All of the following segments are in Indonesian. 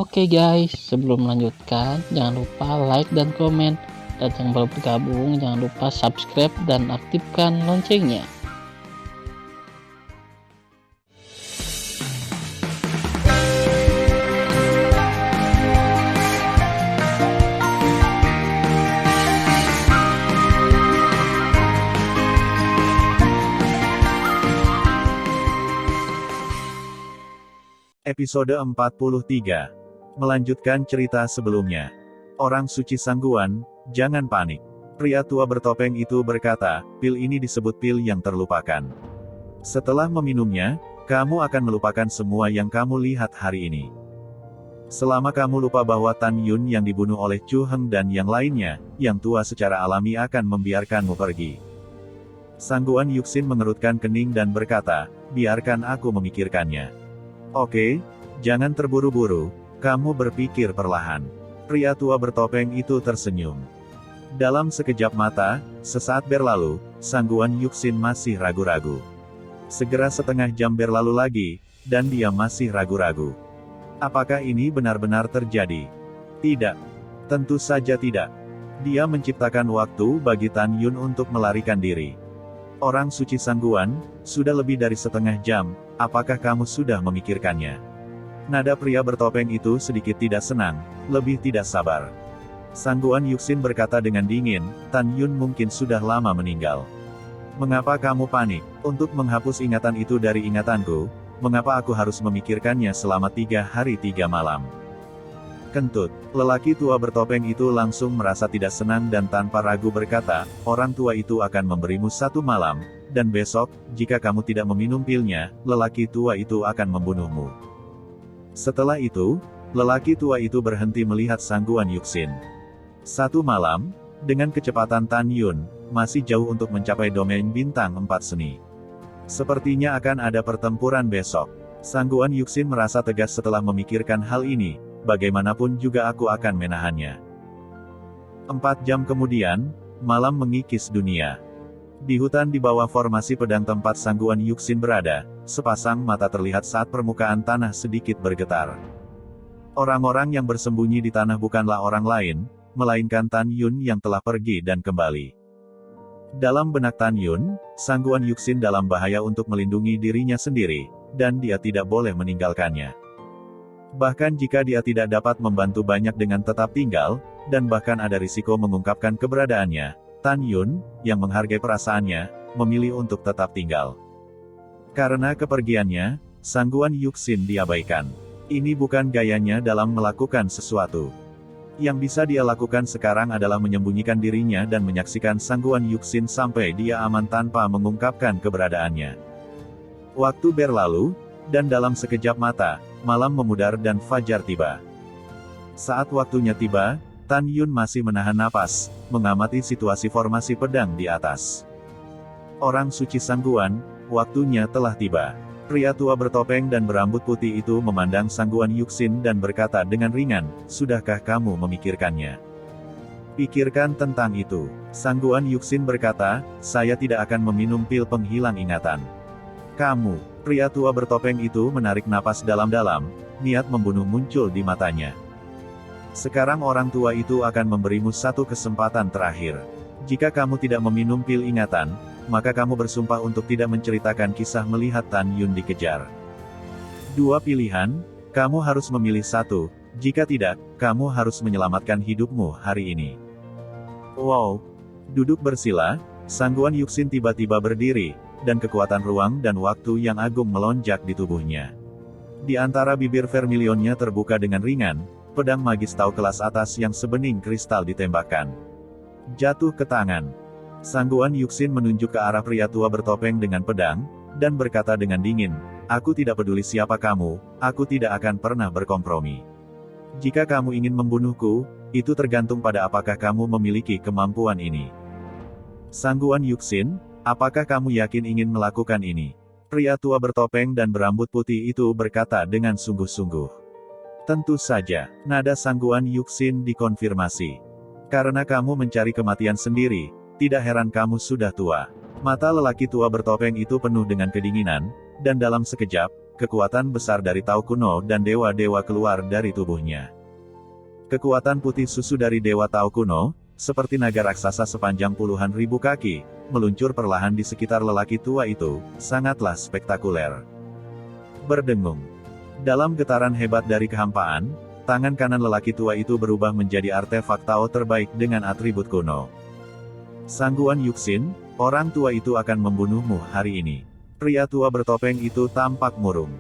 Oke guys, sebelum melanjutkan, jangan lupa like dan komen. Dan yang baru bergabung, jangan lupa subscribe dan aktifkan loncengnya. Episode 43. Melanjutkan cerita sebelumnya. Orang suci Sangguan, jangan panik. Pria tua bertopeng itu berkata, pil ini disebut pil yang terlupakan. Setelah meminumnya, kamu akan melupakan semua yang kamu lihat hari ini. Selama kamu lupa bahwa Tan Yun yang dibunuh oleh Chu Heng dan yang lainnya, yang tua secara alami akan membiarkanmu pergi. Sangguan Yuxin mengerutkan kening dan berkata, biarkan aku memikirkannya. Oke, jangan terburu-buru, kamu berpikir perlahan. Pria tua bertopeng itu tersenyum. Dalam sekejap mata, sesaat berlalu, Sangguan Yuxin masih ragu-ragu. Segera setengah jam berlalu lagi, dan dia masih ragu-ragu. Apakah ini benar-benar terjadi? Tidak. Tentu saja tidak. Dia menciptakan waktu bagi Tan Yun untuk melarikan diri. Orang suci Sangguan, sudah lebih dari setengah jam, apakah kamu sudah memikirkannya? Nada pria bertopeng itu sedikit tidak senang, lebih tidak sabar. Sangguan Yuxin berkata dengan dingin, Tan Yun mungkin sudah lama meninggal. Mengapa kamu panik? Untuk menghapus ingatan itu dari ingatanku, mengapa aku harus memikirkannya selama 3 hari 3 malam? Kentut, lelaki tua bertopeng itu langsung merasa tidak senang dan tanpa ragu berkata, orang tua itu akan memberimu 1 malam, dan besok, jika kamu tidak meminum pilnya, lelaki tua itu akan membunuhmu. Setelah itu, lelaki tua itu berhenti melihat Sangguan Yuxin. 1 malam, dengan kecepatan Tan Yun, masih jauh untuk mencapai domain bintang 4 seni. Sepertinya akan ada pertempuran besok. Sangguan Yuxin merasa tegas setelah memikirkan hal ini, bagaimanapun juga aku akan menahannya. 4 jam kemudian, malam mengikis dunia. Di hutan di bawah formasi pedang tempat Sangguan Yuxin berada, sepasang mata terlihat saat permukaan tanah sedikit bergetar. Orang-orang yang bersembunyi di tanah bukanlah orang lain, melainkan Tan Yun yang telah pergi dan kembali. Dalam benak Tan Yun, Sangguan Yuxin dalam bahaya untuk melindungi dirinya sendiri, dan dia tidak boleh meninggalkannya. Bahkan jika dia tidak dapat membantu banyak dengan tetap tinggal, dan bahkan ada risiko mengungkapkan keberadaannya, Tan Yun, yang menghargai perasaannya, memilih untuk tetap tinggal. Karena kepergiannya, Sangguan Yuxin diabaikan. Ini bukan gayanya dalam melakukan sesuatu. Yang bisa dia lakukan sekarang adalah menyembunyikan dirinya dan menyaksikan Sangguan Yuxin sampai dia aman tanpa mengungkapkan keberadaannya. Waktu berlalu, dan dalam sekejap mata, malam memudar dan fajar tiba. Saat waktunya tiba, Tan Yun masih menahan napas, mengamati situasi formasi pedang di atas. Orang suci Sangguan, waktunya telah tiba. Pria tua bertopeng dan berambut putih itu memandang Sangguan Yuxin dan berkata dengan ringan, sudahkah kamu memikirkannya? Pikirkan tentang itu. Sangguan Yuxin berkata, saya tidak akan meminum pil penghilang ingatan. Kamu, pria tua bertopeng itu menarik napas dalam-dalam, niat membunuh muncul di matanya. Sekarang orang tua itu akan memberimu 1 kesempatan terakhir. Jika kamu tidak meminum pil ingatan, maka kamu bersumpah untuk tidak menceritakan kisah melihat Tan Yun dikejar. 2 pilihan, kamu harus memilih 1, jika tidak, kamu harus menyelamatkan hidupmu hari ini. Wow! Duduk bersila, Sangguan Yuxin tiba-tiba berdiri, dan kekuatan ruang dan waktu yang agung melonjak di tubuhnya. Di antara bibir vermilionnya terbuka dengan ringan, pedang magis Tau kelas atas yang sebening kristal ditembakkan. Jatuh ke tangan. Sangguan Yuxin menunjuk ke arah pria tua bertopeng dengan pedang, dan berkata dengan dingin, aku tidak peduli siapa kamu, aku tidak akan pernah berkompromi. Jika kamu ingin membunuhku, itu tergantung pada apakah kamu memiliki kemampuan ini. Sangguan Yuxin, apakah kamu yakin ingin melakukan ini? Pria tua bertopeng dan berambut putih itu berkata dengan sungguh-sungguh. Tentu saja, nada Sangguan Yuxin dikonfirmasi. Karena kamu mencari kematian sendiri, tidak heran kamu sudah tua. Mata lelaki tua bertopeng itu penuh dengan kedinginan, dan dalam sekejap, kekuatan besar dari Tao kuno dan dewa-dewa keluar dari tubuhnya. Kekuatan putih susu dari dewa Tao kuno, seperti naga raksasa sepanjang puluhan ribu kaki, meluncur perlahan di sekitar lelaki tua itu, sangatlah spektakuler. Berdengung. Dalam getaran hebat dari kehampaan, tangan kanan lelaki tua itu berubah menjadi artefak Tao terbaik dengan atribut kuno. Sangguan Yuxin, orang tua itu akan membunuhmu hari ini. Pria tua bertopeng itu tampak murung.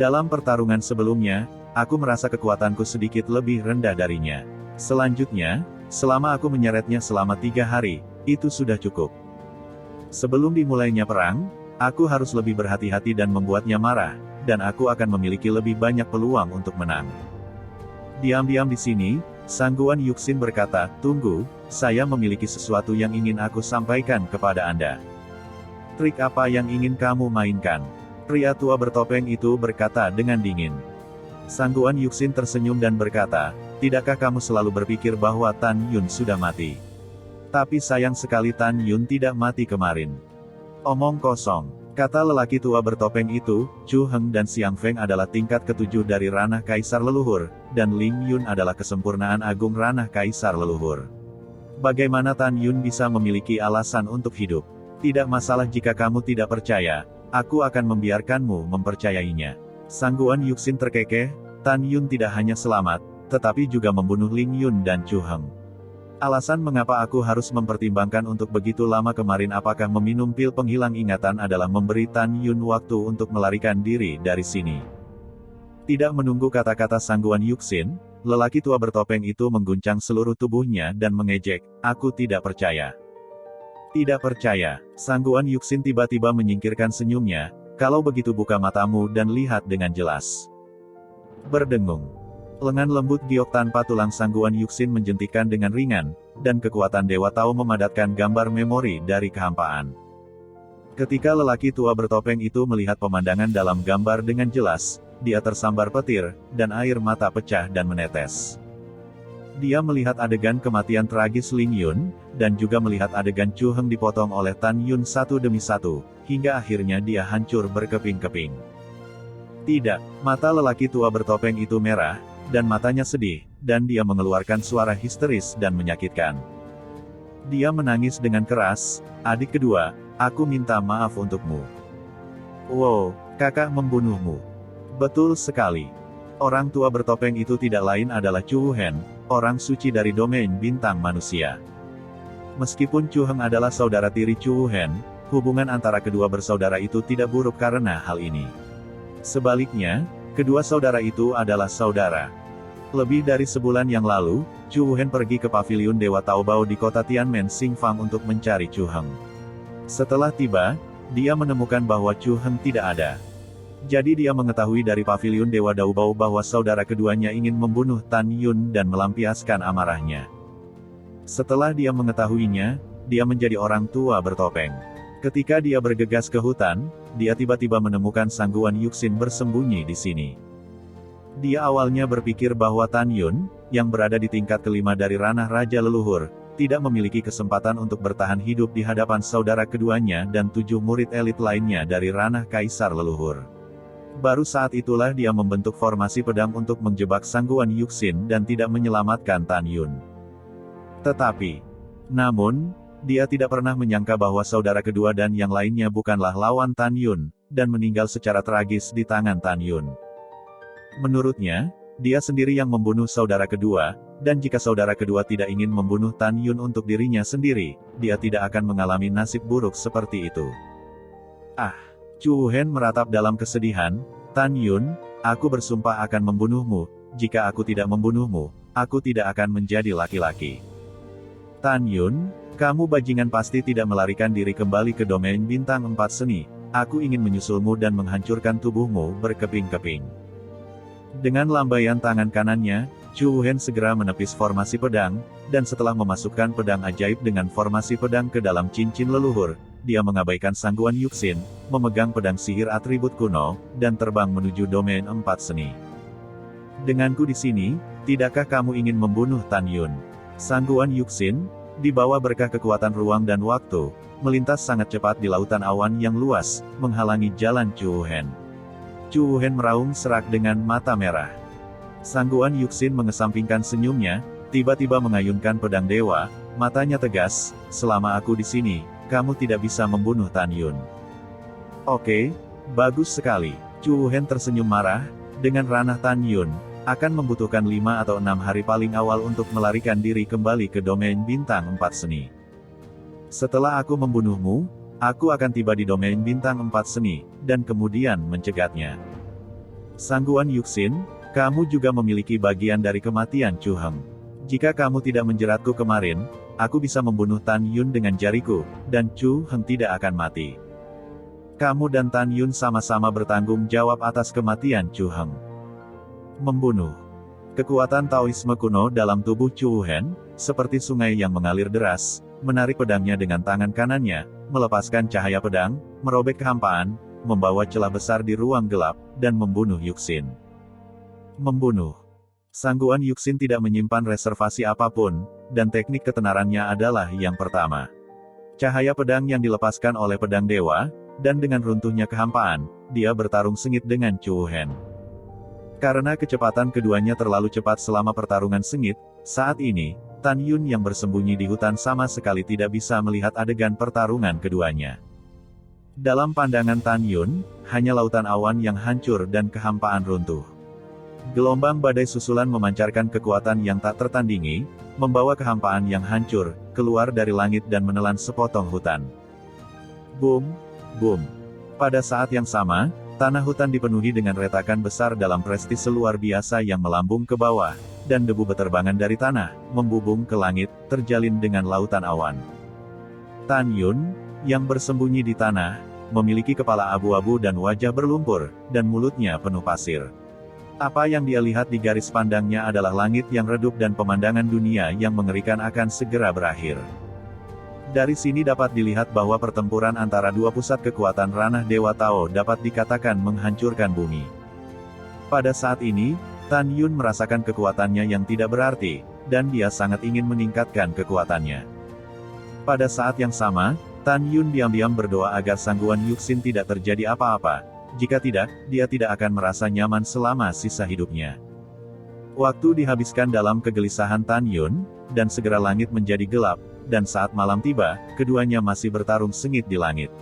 Dalam pertarungan sebelumnya, aku merasa kekuatanku sedikit lebih rendah darinya. Selanjutnya, selama aku menyeretnya selama 3 hari, itu sudah cukup. Sebelum dimulainya perang, aku harus lebih berhati-hati dan membuatnya marah, dan aku akan memiliki lebih banyak peluang untuk menang. Diam-diam di sini, Sangguan Yuxin berkata, "Tunggu, saya memiliki sesuatu yang ingin aku sampaikan kepada Anda." "Trik apa yang ingin kamu mainkan?" Pria tua bertopeng itu berkata dengan dingin. Sangguan Yuxin tersenyum dan berkata, "Tidakkah kamu selalu berpikir bahwa Tan Yun sudah mati? Tapi sayang sekali Tan Yun tidak mati kemarin." "Omong kosong," kata lelaki tua bertopeng itu. Chu Heng dan Xiang Feng adalah tingkat ke-7 dari ranah kaisar leluhur, dan Ling Yun adalah kesempurnaan agung ranah kaisar leluhur. Bagaimana Tan Yun bisa memiliki alasan untuk hidup? "Tidak masalah jika kamu tidak percaya, aku akan membiarkanmu mempercayainya." Sangguan Yuxin terkekeh, Tan Yun tidak hanya selamat, tetapi juga membunuh Ling Yun dan Chu Heng. Alasan mengapa aku harus mempertimbangkan untuk begitu lama kemarin apakah meminum pil penghilang ingatan adalah memberi Tan Yun waktu untuk melarikan diri dari sini. Tidak menunggu kata-kata Sangguan Yuxin, lelaki tua bertopeng itu mengguncang seluruh tubuhnya dan mengejek, "Aku tidak percaya." "Tidak percaya?" Sangguan Yuxin tiba-tiba menyingkirkan senyumnya, "Kalau begitu buka matamu dan lihat dengan jelas." Berdengung. Lengan lembut giok tanpa tulang Sangguan Yuxin menjentikkan dengan ringan, dan kekuatan Dewa Tao memadatkan gambar memori dari kehampaan. Ketika lelaki tua bertopeng itu melihat pemandangan dalam gambar dengan jelas, dia tersambar petir, dan air mata pecah dan menetes. Dia melihat adegan kematian tragis Ling Yun, dan juga melihat adegan Chu Heng dipotong oleh Tan Yun satu demi satu, hingga akhirnya dia hancur berkeping-keping. Tidak, mata lelaki tua bertopeng itu merah, dan matanya sedih, dan dia mengeluarkan suara histeris dan menyakitkan. Dia menangis dengan keras, "Adik kedua, aku minta maaf untukmu." "Wow, kakak membunuhmu." "Betul sekali." Orang tua bertopeng itu tidak lain adalah Chu Wuhen, orang suci dari domain bintang manusia. Meskipun Chu Heng adalah saudara tiri Chu Wuhen, hubungan antara kedua bersaudara itu tidak buruk karena hal ini. Sebaliknya, kedua saudara itu adalah saudara. Lebih dari sebulan yang lalu, Chu Wuhen pergi ke paviliun Dewa Taobao di kota Tianmen Xingfang untuk mencari Chu Heng. Setelah tiba, dia menemukan bahwa Chu Heng tidak ada. Jadi dia mengetahui dari paviliun Dewa Taobao bahwa saudara keduanya ingin membunuh Tan Yun dan melampiaskan amarahnya. Setelah dia mengetahuinya, dia menjadi orang tua bertopeng. Ketika dia bergegas ke hutan, dia tiba-tiba menemukan Sangguan Yuxin bersembunyi di sini. Dia awalnya berpikir bahwa Tan Yun, yang berada di tingkat kelima dari ranah Raja Leluhur, tidak memiliki kesempatan untuk bertahan hidup di hadapan saudara keduanya dan 7 murid elit lainnya dari ranah Kaisar Leluhur. Baru saat itulah dia membentuk formasi pedang untuk menjebak Sangguan Yuxin dan tidak menyelamatkan Tan Yun. Namun, dia tidak pernah menyangka bahwa saudara kedua dan yang lainnya bukanlah lawan Tan Yun, dan meninggal secara tragis di tangan Tan Yun. Menurutnya, dia sendiri yang membunuh saudara kedua, dan jika saudara kedua tidak ingin membunuh Tan Yun untuk dirinya sendiri, dia tidak akan mengalami nasib buruk seperti itu. "Ah!" Chu Wuhen meratap dalam kesedihan, "Tan Yun, aku bersumpah akan membunuhmu. Jika aku tidak membunuhmu, aku tidak akan menjadi laki-laki." "Tan Yun, kamu bajingan pasti tidak melarikan diri kembali ke domain bintang 4 seni. Aku ingin menyusulmu dan menghancurkan tubuhmu berkeping-keping." Dengan lambaian tangan kanannya, Chu Wuhen segera menepis formasi pedang, dan setelah memasukkan pedang ajaib dengan formasi pedang ke dalam cincin leluhur, dia mengabaikan Sangguan Yuxin, memegang pedang sihir atribut kuno, dan terbang menuju domain 4 seni. "Denganku di sini, tidakkah kamu ingin membunuh Tan Yun?" Sangguan Yuxin, dibawa berkah kekuatan ruang dan waktu, melintas sangat cepat di lautan awan yang luas, menghalangi jalan Chu Wuhen. Chu Wuhen meraung serak dengan mata merah. Sangguan Yuxin mengesampingkan senyumnya, tiba-tiba mengayunkan pedang dewa, matanya tegas, selama aku di sini, kamu tidak bisa membunuh Tan Yun. Oke, bagus sekali. Chu Wuhen tersenyum marah, dengan ranah Tan Yun, akan membutuhkan 5 atau 6 hari paling awal untuk melarikan diri kembali ke domain bintang 4 seni. Setelah aku membunuhmu, aku akan tiba di domain bintang 4 seni, dan kemudian mencegatnya. Sangguan Yuxin, kamu juga memiliki bagian dari kematian Chu Heng. Jika kamu tidak menjeratku kemarin, aku bisa membunuh Tan Yun dengan jariku, dan Chu Heng tidak akan mati. Kamu dan Tan Yun sama-sama bertanggung jawab atas kematian Chu Heng. Membunuh. Kekuatan Taoisme kuno dalam tubuh Chu Wuhen, seperti sungai yang mengalir deras, menarik pedangnya dengan tangan kanannya, melepaskan cahaya pedang, merobek kehampaan, membawa celah besar di ruang gelap, dan membunuh Yuxin. Membunuh. Sangguan Yuxin tidak menyimpan reservasi apapun, dan teknik ketenarannya adalah yang pertama. Cahaya pedang yang dilepaskan oleh pedang dewa, dan dengan runtuhnya kehampaan, dia bertarung sengit dengan Chu Wuhen. Karena kecepatan keduanya terlalu cepat selama pertarungan sengit, saat ini, Tan Yun yang bersembunyi di hutan sama sekali tidak bisa melihat adegan pertarungan keduanya. Dalam pandangan Tan Yun, hanya lautan awan yang hancur dan kehampaan runtuh. Gelombang badai susulan memancarkan kekuatan yang tak tertandingi, membawa kehampaan yang hancur, keluar dari langit dan menelan sepotong hutan. Boom, boom. Pada saat yang sama, tanah hutan dipenuhi dengan retakan besar dalam prestis luar biasa yang melambung ke bawah, dan debu beterbangan dari tanah, membubung ke langit, terjalin dengan lautan awan. Tan Yun, yang bersembunyi di tanah, memiliki kepala abu-abu dan wajah berlumpur, dan mulutnya penuh pasir. Apa yang dia lihat di garis pandangnya adalah langit yang redup dan pemandangan dunia yang mengerikan akan segera berakhir. Dari sini dapat dilihat bahwa pertempuran antara dua pusat kekuatan ranah Dewa Tao dapat dikatakan menghancurkan bumi. Pada saat ini, Tan Yun merasakan kekuatannya yang tidak berarti, dan dia sangat ingin meningkatkan kekuatannya. Pada saat yang sama, Tan Yun diam-diam berdoa agar sangguan Yuxin tidak terjadi apa-apa. Jika tidak, dia tidak akan merasa nyaman selama sisa hidupnya. Waktu dihabiskan dalam kegelisahan Tan Yun, dan segera langit menjadi gelap, dan saat malam tiba, keduanya masih bertarung sengit di langit.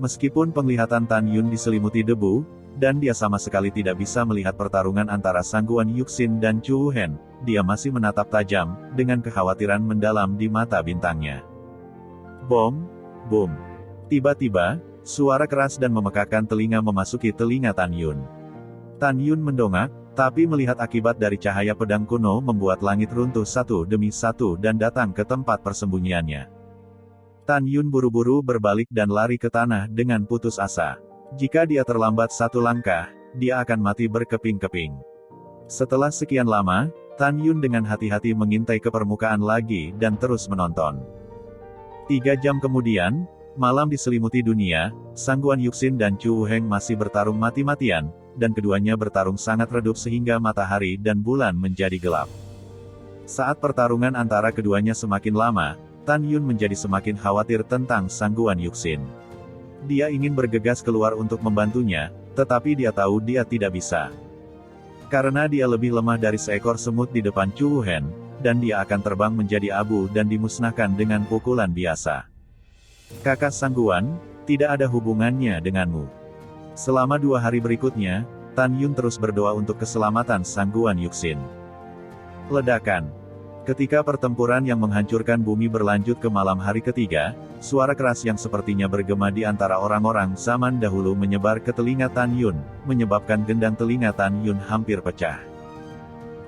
Meskipun penglihatan Tan Yun diselimuti debu, dan dia sama sekali tidak bisa melihat pertarungan antara sangguan Yuxin dan Chu Wuhen, dia masih menatap tajam, dengan kekhawatiran mendalam di mata bintangnya. Bom, boom. Tiba-tiba, suara keras dan memekakkan telinga memasuki telinga Tan Yun. Tan Yun mendongak, tapi melihat akibat dari cahaya pedang kuno membuat langit runtuh satu demi satu dan datang ke tempat persembunyiannya. Tan Yun buru-buru berbalik dan lari ke tanah dengan putus asa. Jika dia terlambat satu langkah, dia akan mati berkeping-keping. Setelah sekian lama, Tan Yun dengan hati-hati mengintai ke permukaan lagi dan terus menonton. 3 jam kemudian, malam diselimuti dunia, sangguan Yuxin dan Chu Wuhen masih bertarung mati-matian, dan keduanya bertarung sangat redup sehingga matahari dan bulan menjadi gelap. Saat pertarungan antara keduanya semakin lama, Tan Yun menjadi semakin khawatir tentang sangguan Yuxin. Dia ingin bergegas keluar untuk membantunya, tetapi dia tahu dia tidak bisa. Karena dia lebih lemah dari seekor semut di depan Chu Wuhen, dan dia akan terbang menjadi abu dan dimusnahkan dengan pukulan biasa. Kakak sangguan, tidak ada hubungannya denganmu. Selama 2 hari berikutnya, Tan Yun terus berdoa untuk keselamatan sangguan Yuxin. Ledakan. Ketika pertempuran yang menghancurkan bumi berlanjut ke malam hari ketiga, suara keras yang sepertinya bergema di antara orang-orang zaman dahulu menyebar ke telinga Tan Yun, menyebabkan gendang telinga Tan Yun hampir pecah.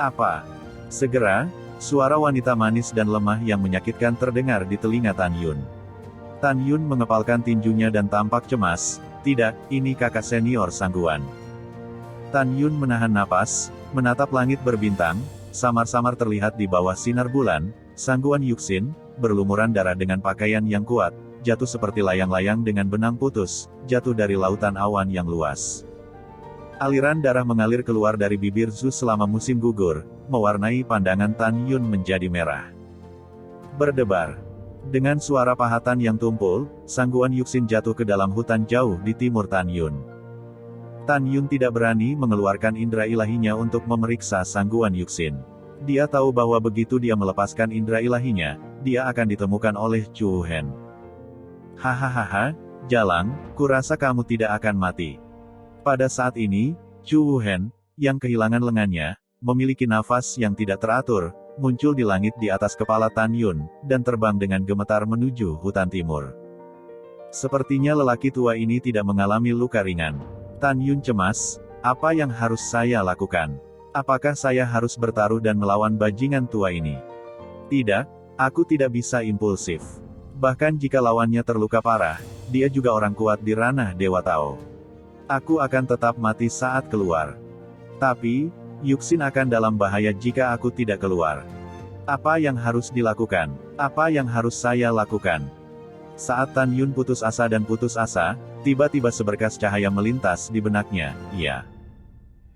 Apa? Segera, suara wanita manis dan lemah yang menyakitkan terdengar di telinga Tan Yun. Tan Yun mengepalkan tinjunya dan tampak cemas. Tidak, ini kakak senior sangguan. Tan Yun menahan napas, menatap langit berbintang, samar-samar terlihat di bawah sinar bulan, sangguan Yuxin, berlumuran darah dengan pakaian yang kuat, jatuh seperti layang-layang dengan benang putus, jatuh dari lautan awan yang luas. Aliran darah mengalir keluar dari bibir Zhu selama musim gugur, mewarnai pandangan Tan Yun menjadi merah. Berdebar. Dengan suara pahatan yang tumpul, sangguan Yuxin jatuh ke dalam hutan jauh di timur Tan Yun. Tan Yun tidak berani mengeluarkan indera ilahinya untuk memeriksa sangguan Yuxin. Dia tahu bahwa begitu dia melepaskan indera ilahinya, dia akan ditemukan oleh Chu Hen. Hahaha, Jalang, kurasa kamu tidak akan mati. Pada saat ini, Chu Hen, yang kehilangan lengannya, memiliki nafas yang tidak teratur, muncul di langit di atas kepala Tan Yun, dan terbang dengan gemetar menuju hutan timur. Sepertinya lelaki tua ini tidak mengalami luka ringan. Tan Yun cemas, apa yang harus saya lakukan? Apakah saya harus bertaruh dan melawan bajingan tua ini? Tidak, aku tidak bisa impulsif. Bahkan jika lawannya terluka parah, dia juga orang kuat di ranah Dewa Tao. Aku akan tetap mati saat keluar. Tapi, Yuxin akan dalam bahaya jika aku tidak keluar. Apa yang harus dilakukan? Apa yang harus saya lakukan? Saat Tan Yun putus asa, tiba-tiba seberkas cahaya melintas di benaknya. Ya,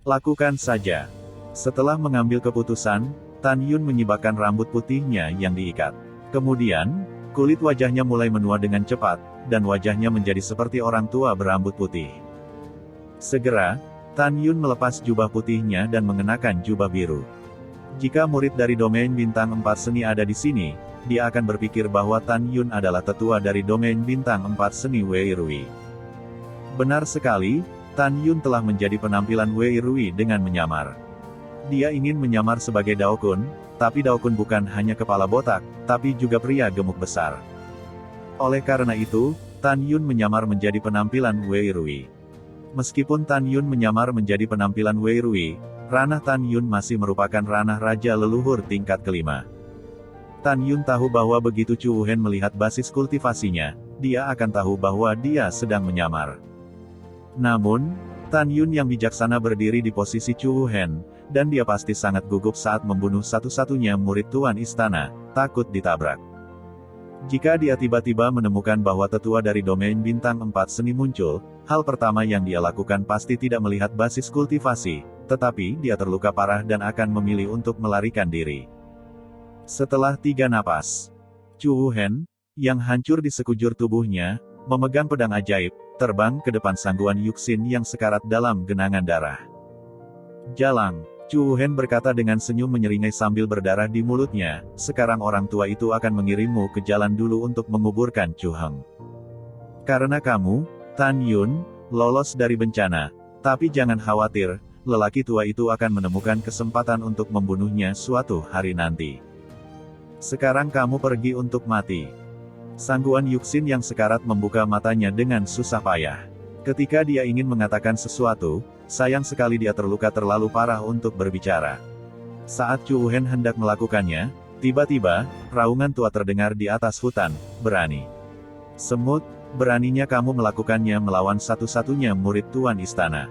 lakukan saja. Setelah mengambil keputusan, Tan Yun menyibakkan rambut putihnya yang diikat. Kemudian, kulit wajahnya mulai menua dengan cepat, dan wajahnya menjadi seperti orang tua berambut putih. Segera, Tan Yun melepas jubah putihnya dan mengenakan jubah biru. Jika murid dari domain bintang 4 seni ada di sini, dia akan berpikir bahwa Tan Yun adalah tetua dari domain bintang 4 seni Wei Rui. Benar sekali, Tan Yun telah menjadi penampilan Wei Rui dengan menyamar. Dia ingin menyamar sebagai Dao Kun, tapi Dao Kun bukan hanya kepala botak, tapi juga pria gemuk besar. Oleh karena itu, Tan Yun menyamar menjadi penampilan Wei Rui. Meskipun Tan Yun menyamar menjadi penampilan Wei Rui, ranah Tan Yun masih merupakan ranah Raja Leluhur tingkat kelima. Tan Yun tahu bahwa begitu Chu Hen melihat basis kultivasinya, dia akan tahu bahwa dia sedang menyamar. Namun, Tan Yun yang bijaksana berdiri di posisi Chu Hen, dan dia pasti sangat gugup saat membunuh satu-satunya murid Tuan Istana, takut ditabrak. Jika dia tiba-tiba menemukan bahwa tetua dari domain bintang 4 seni muncul, hal pertama yang dia lakukan pasti tidak melihat basis kultivasi, tetapi dia terluka parah dan akan memilih untuk melarikan diri. Setelah 3 napas, Chu Hen, yang hancur di sekujur tubuhnya, memegang pedang ajaib, terbang ke depan sangguan Yuxin yang sekarat dalam genangan darah. Jalang, Chu Hen berkata dengan senyum menyeringai sambil berdarah di mulutnya, sekarang orang tua itu akan mengirimmu ke jalan dulu untuk menguburkan Chu Heng. Karena kamu, Tan Yun, lolos dari bencana, tapi jangan khawatir, lelaki tua itu akan menemukan kesempatan untuk membunuhnya suatu hari nanti. Sekarang kamu pergi untuk mati. Sangguan Yuxin yang sekarat membuka matanya dengan susah payah. Ketika dia ingin mengatakan sesuatu, sayang sekali dia terluka terlalu parah untuk berbicara. Saat Chu Hen hendak melakukannya, tiba-tiba, raungan tua terdengar di atas hutan, berani. Semut, beraninya kamu melakukannya melawan satu-satunya murid Tuan Istana.